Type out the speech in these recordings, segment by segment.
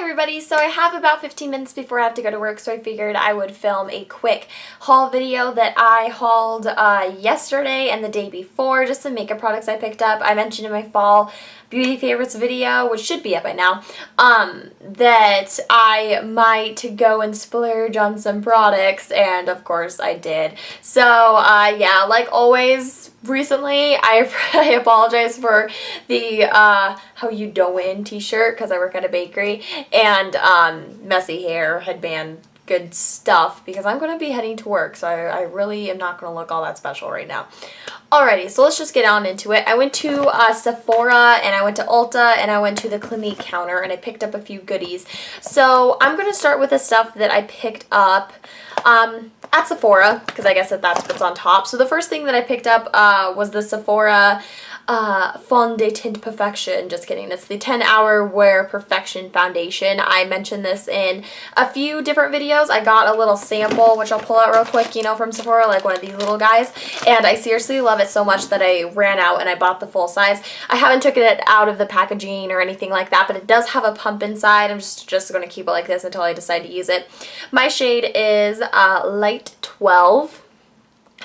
everybody, so I have about 15 minutes before I have to go to work, so I figured I would film a quick haul video that I hauled yesterday and the day before, just some makeup products I picked up. I mentioned in my fall beauty favorites video, which should be up by now, that I might go and splurge on some products, and of course I did. So yeah, like always recently, I apologize for the how you doin' t-shirt because I work at a bakery, and messy hair, headband, good stuff, because I'm going to be heading to work, so I really am not going to look all that special right now. Alrighty, so let's just get on into it. I went to Sephora, and I went to Ulta, and I went to the Clinique counter, and I picked up a few goodies. So I'm going to start with the stuff that I picked up at Sephora, because I guess that's what's on top. So the first thing that I picked up was the Sephora Fond de Teint Perfection. Just kidding. It's the 10-Hour Wear Perfection Foundation. I mentioned this in a few different videos. I got a little sample, which I'll pull out real quick, you know, from Sephora, like one of these little guys. And I seriously love it so much that I ran out and I bought the full size. I haven't taken it out of the packaging or anything like that, but it does have a pump inside. I'm just going to keep it like this until I decide to use it. My shade is Light 12.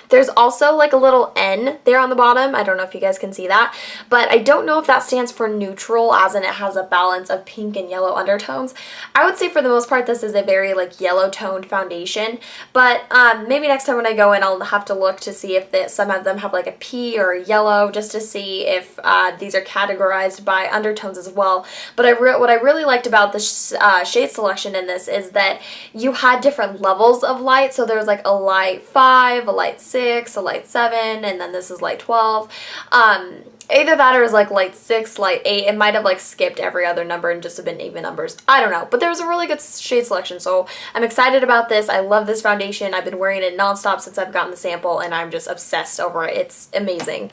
There's also like a little N there on the bottom. I don't know if you guys can see that, but I don't know if that stands for neutral, as in it has a balance of pink and yellow undertones. I would say for the most part this is a very like yellow toned foundation, but maybe next time when I go in I'll have to look to see if some of them have like a P or a yellow, just to see if these are categorized by undertones as well. But what I really liked about the shade selection in this is that you had different levels of light. So there's like a light 5, a light 6, a light 7, and then this is light 12. Either that or is like light 6, light 8. It might have like skipped every other number and just have been even numbers. I don't know, but there was a really good shade selection, so I'm excited about this. I love this foundation. I've been wearing it nonstop since I've gotten the sample, and I'm just obsessed over it. It's amazing.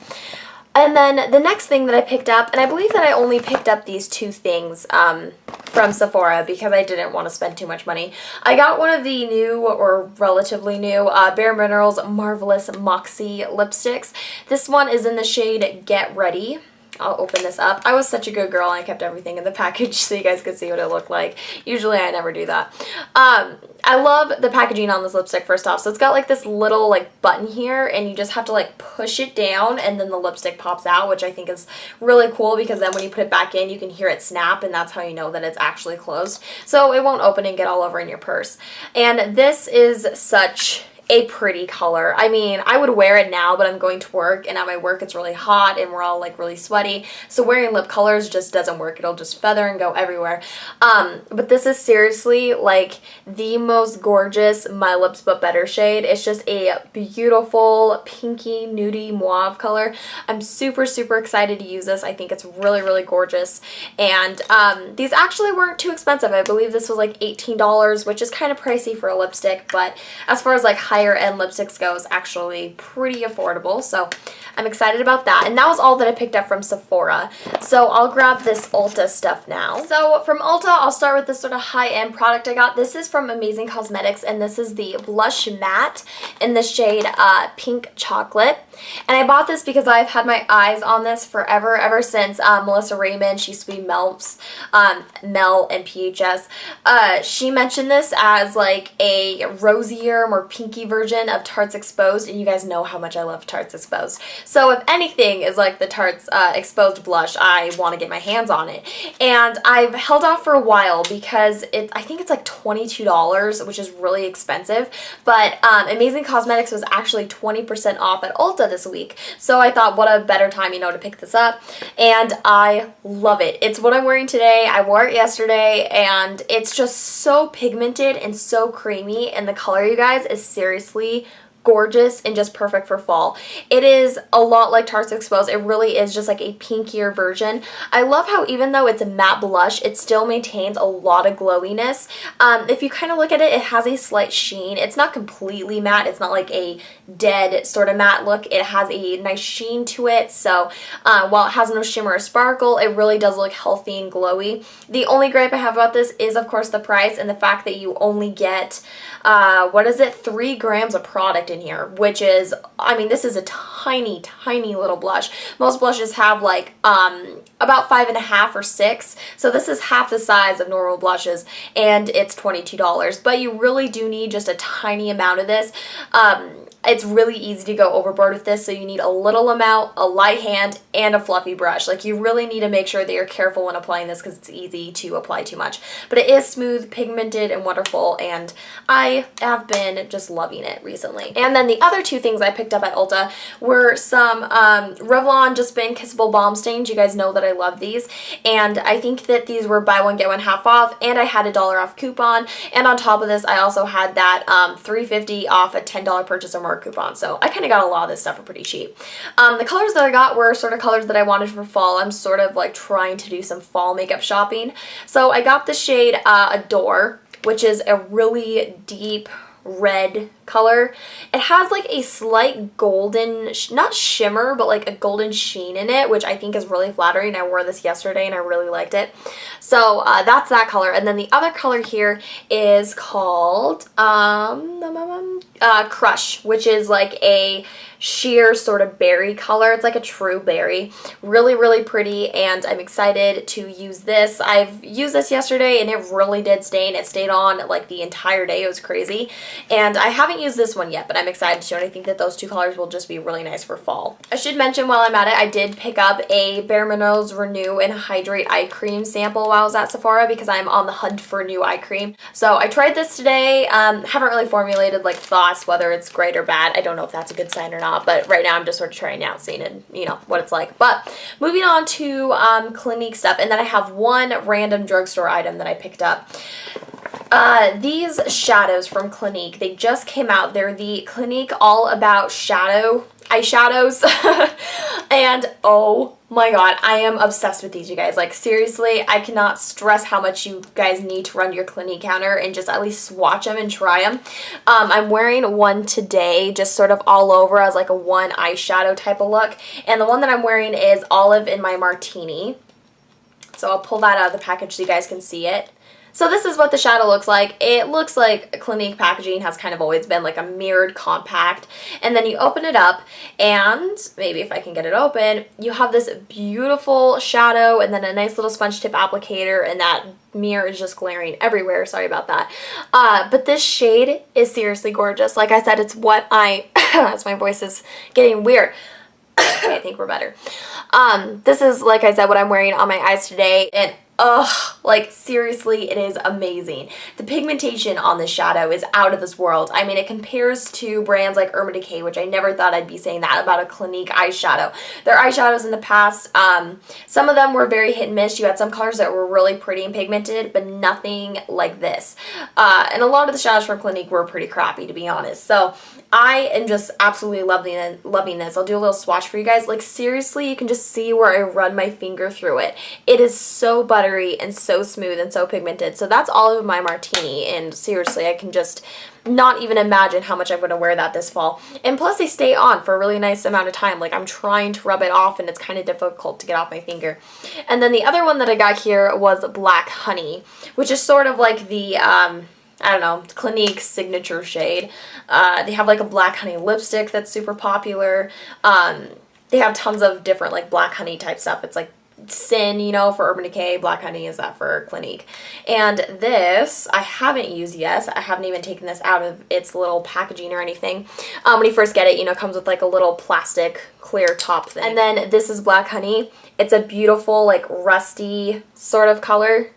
And then the next thing that I picked up, and I believe that I only picked up these two things from Sephora because I didn't want to spend too much money. I got one of the new, or relatively new, Bare Minerals Marvelous Moxie lipsticks. This one is in the shade Get Ready. I'll open this up. I was such a good girl and I kept everything in the package so you guys could see what it looked like. Usually I never do that. I love the packaging on this lipstick, first off. So it's got like this little like button here, and you just have to like push it down and then the lipstick pops out, which I think is really cool because then when you put it back in you can hear it snap, and that's how you know that it's actually closed. So it won't open and get all over in your purse. And this is such a pretty color. I mean, I would wear it now, but I'm going to work, and at my work it's really hot and we're all like really sweaty, so wearing lip colors just doesn't work. It'll just feather and go everywhere. But this is seriously like the most gorgeous My Lips But Better shade. It's just a beautiful pinky nudie mauve color. I'm super excited to use this. I think it's really gorgeous, and these actually weren't too expensive. I believe this was like $18, which is kind of pricey for a lipstick, but as far as like higher end lipsticks goes, actually pretty affordable, so I'm excited about that. And that was all that I picked up from Sephora. So I'll grab this Ulta stuff now. So from Ulta, I'll start with this sort of high-end product I got. This is from Amazing Cosmetics, and this is the Blush Matte in the shade Pink Chocolate. And I bought this because I've had my eyes on this forever, ever since Melissa Raymond, She Sweet Melts, Mel and PHS. She mentioned this as like a rosier, more pinky version of Tarte's Exposed, and you guys know how much I love Tarte's Exposed. So if anything is like the Tarte's Exposed blush, I want to get my hands on it. And I've held off for a while because I think it's like $22, which is really expensive, but Amazing Cosmetics was actually 20% off at Ulta this week. So I thought, what a better time, you know, to pick this up, and I love it. It's what I'm wearing today. I wore it yesterday, and it's just so pigmented and so creamy, and the color, you guys, is seriously gorgeous and just perfect for fall. It is a lot like Tarte's Exposed. It really is just like a pinkier version. I love how even though it's a matte blush, it still maintains a lot of glowiness. If you kind of look at it, it has a slight sheen. It's not completely matte. It's not like a dead sort of matte look. It has a nice sheen to it. So while it has no shimmer or sparkle, it really does look healthy and glowy. The only gripe I have about this is, of course, the price and the fact that you only get, what is it, 3 grams of product in in here, which is, I mean, this is a tiny, tiny little blush. Most blushes have like about 5.5 or 6, so this is half the size of normal blushes, and it's $22. But you really do need just a tiny amount of this. It's really easy to go overboard with this, so you need a little amount, a light hand, and a fluffy brush. Like, you really need to make sure that you're careful when applying this because it's easy to apply too much. But it is smooth, pigmented, and wonderful, and I have been just loving it recently. And then the other two things I picked up at Ulta were some Revlon Just Been Kissable Balm Stains. You guys know that I love these, and I think that these were buy one get one half off, and I had a $1 off coupon, and on top of this I also had that $3.50 off a $10 purchase or more coupon, so I kind of got a lot of this stuff for pretty cheap. The colors that I got were sort of colors that I wanted for fall. I'm sort of like trying to do some fall makeup shopping, so I got the shade Adore, which is a really deep red color. It has like a slight golden, not shimmer, but like a golden sheen in it, which I think is really flattering. I wore this yesterday and I really liked it. So that's that color. And then the other color here is called Crush, which is like a sheer sort of berry color. It's like a true berry. Really, really pretty, and I'm excited to use this. I've used this yesterday and it really did stain. It stayed on like the entire day. It was crazy. And I haven't used this one yet, but I'm excited to, and I think that those two colors will just be really nice for fall. I should mention while I'm at it, I did pick up a Bare Minerals Renew and Hydrate eye cream sample while I was at Sephora because I'm on the hunt for new eye cream. So I tried this today. Haven't really formulated like thoughts whether it's great or bad. I don't know if that's a good sign or not, but right now I'm just sort of trying out, seeing it, you know, what it's like. But moving on to Clinique stuff, and then I have one random drugstore item that I picked up. These shadows from Clinique, they just came out. They're the Clinique All About Shadow eyeshadows. And oh my god, I am obsessed with these, you guys. Like, seriously, I cannot stress how much you guys need to run to your Clinique counter and just at least swatch them and try them. I'm wearing one today, just sort of all over as like a one eyeshadow type of look. And the one that I'm wearing is Olive in My Martini. So I'll pull that out of the package so you guys can see it. So this is what the shadow looks like. It looks like Clinique packaging has kind of always been like a mirrored compact. And then you open it up and maybe if I can get it open, you have this beautiful shadow and then a nice little sponge tip applicator, and that mirror is just glaring everywhere. Sorry about that. But this shade is seriously gorgeous. Like I said, it's what as my voice is getting weird. Okay, I think we're better. This is, like I said, what I'm wearing on my eyes today, and like seriously, it is amazing. The pigmentation on this shadow is out of this world. I mean, it compares to brands like Urban Decay, which I never thought I'd be saying that about a Clinique eyeshadow. Their eyeshadows in the past, some of them were very hit and miss. You had some colors that were really pretty and pigmented, but nothing like this. And a lot of the shadows from Clinique were pretty crappy, to be honest. So I am just absolutely loving this. I'll do a little swatch for you guys. Like, seriously, you can just see where I run my finger through it. It is so buttery and so smooth and so pigmented. So that's Olive in My Martini, and seriously, I can just not even imagine how much I'm going to wear that this fall. And plus, they stay on for a really nice amount of time. Like, I'm trying to rub it off and it's kind of difficult to get off my finger. And then the other one that I got here was Black Honey, which is sort of like the I don't know, Clinique signature shade. They have like a Black Honey lipstick that's super popular. They have tons of different like Black Honey type stuff. It's like Sin, you know, for Urban Decay. Black Honey is that for Clinique. And this I haven't used yet. I haven't even taken this out of its little packaging or anything. When you first get it, you know, it comes with like a little plastic clear top thing. And then this is Black Honey. It's a beautiful like rusty sort of color.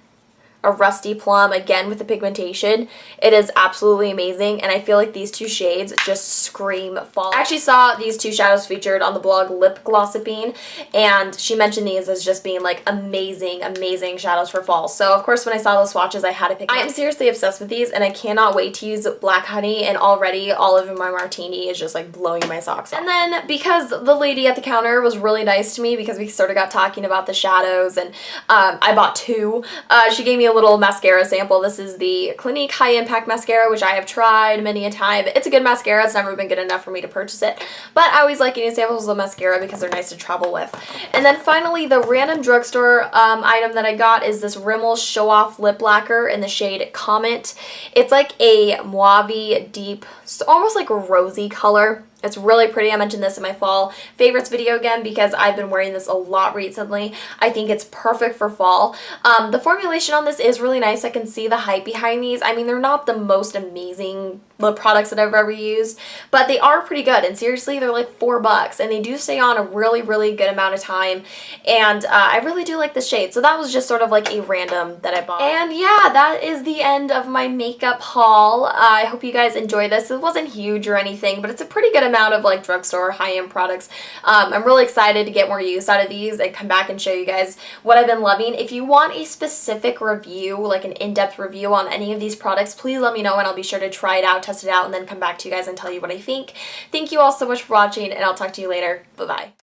A rusty plum, again with the pigmentation. It is absolutely amazing, and I feel like these two shades just scream fall. I actually saw these two shadows featured on the blog Lip Glossipine, and she mentioned these as just being like amazing, amazing shadows for fall. So of course when I saw those swatches, I had to pick them. I am seriously obsessed with these, and I cannot wait to use Black Honey, and already Olive in My Martini is just like blowing my socks off. And then because the lady at the counter was really nice to me because we sort of got talking about the shadows, and I bought two, she gave me a little mascara sample. This is the Clinique High Impact Mascara, which I have tried many a time. It's a good mascara. It's never been good enough for me to purchase it, but I always like getting samples of mascara because they're nice to travel with. And then finally, the random drugstore item that I got is this Rimmel Show Off Lip Lacquer in the shade Comet. It's like a mauve deep, almost like a rosy color. It's really pretty. I mentioned this in my fall favorites video again because I've been wearing this a lot recently. I think it's perfect for fall. The formulation on this is really nice. I can see the hype behind these. I mean, they're not the most amazing lip products that I've ever used, but they are pretty good. And seriously, they're like $4 and they do stay on a really, really good amount of time. And I really do like the shade. So that was just sort of like a random that I bought. And yeah, that is the end of my makeup haul. I hope you guys enjoyed this. It wasn't huge or anything, but it's a pretty good amount of like drugstore high-end products. I'm really excited to get more use out of these and come back and show you guys what I've been loving. If you want a specific review, like an in-depth review on any of these products, please let me know and I'll be sure to try it out, test it out, and then come back to you guys and tell you what I think. Thank you all so much for watching, and I'll talk to you later. Bye-bye.